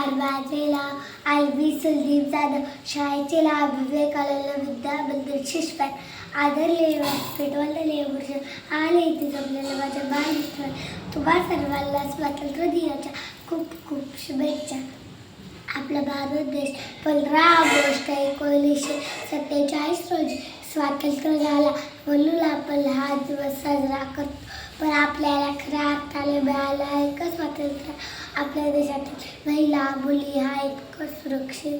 नमस्कार. माझे नाव आलवी सुलदीप जाधव. शाळेचे नाव विवेकानंद विद्यामंदिर शिष्यपाठ. आदरणीय व्यासपीठ वंदनीय गुरुजन आणि इथे जमलेल्या माझ्या बालमित्र, तुम्हा सर्वांना स्वातंत्र्य दिनाच्या खूप खूप शुभेच्छा. आपला भारत देश 15 ऑगस्ट 1947 रोजी स्वातंत्र्य झाला, म्हणून आपण हा दिवस साजरा करतो. पण आपल्याला खऱ्या अर्थाने मिळालं आहे का स्वातंत्र्य? आपल्या देशातील महिला मुली हा एक सुरक्षित.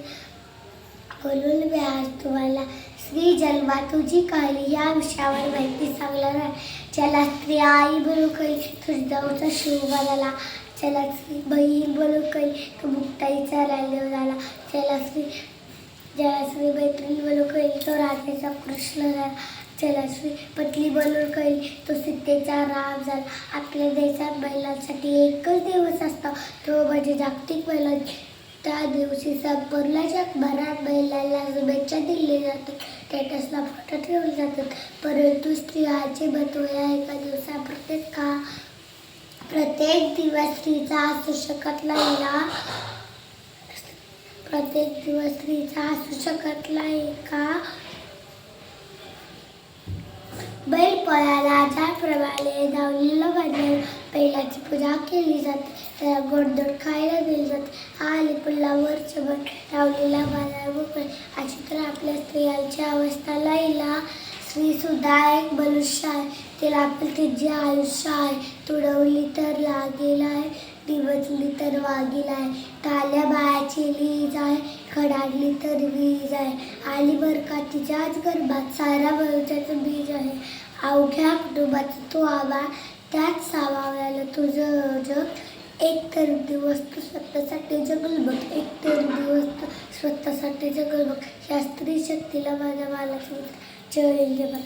म्हणून मी आज तुम्हाला स्त्री जन्मा तुझी काळी या विषयावर माहिती सांगणार आहे. ज्याला स्त्री आई बनू कळी तुझ्यावरचा शिव बनाला, ज्याला स्त्री बहीण बनू कळी तो मुक्ताईचा राजदेव झाला, ज्याला स्त्री मैत्रीण बनू कळी तो राधेचा कृष्ण झाला, ज्याला स्त्री पत्नी बनून कळी तो सीतेचा राम झाला. आपल्या देशात महिलांसाठी एकच दिवस असतो, तो म्हणजे जागतिक महिला. त्या दिवशी संपूर्ण जगभरात महिलांना शुभेच्छा दिल्या जातात, स्टेटसला फोटो ठेवले जातात. परंतु स्त्रियांचे महत्त्व या एका दिवसापुरतेच का? प्रत्येक दिवस स्त्रीचा असू शकत नाही ना. प्रत्येक दिवस स्त्रीचा असू शकत नाही का? बैलपोळ्याला ज्याप्रमाणे धावलेलं बांधलेलं बैलाची पूजा केली जाते, त्याला गोडधोड खायला दिली जाते आणि पुन्हा वर्षभर धावलेला बांधायला मोकळे. अशी तर आपल्या स्त्रियांची अवस्था नाही ना. स्त्रीसुद्धा एक मनुष्य आहे, तिला आपण तिचे आयुष्य आहे. तुडवली तर लागेल आहे, डिवचली तर वागेल आहे. टाल्या बायाची लीज आहे, खडाडली तर वीज आहे. आली बरं का तिच्याच गर्भात सारा भविष्याचं बीज आहे. अवघ्या कुटुंबाचा तो आवाज, त्यात सामावलेलं तुझं जग. एक तर दिवस तू स्वतःसाठी जगल बघ, एक तर दिवस तू स्वतःसाठी जगल बघ. या स्त्री शक्तीला माझ्या बालाचं जय हिंद.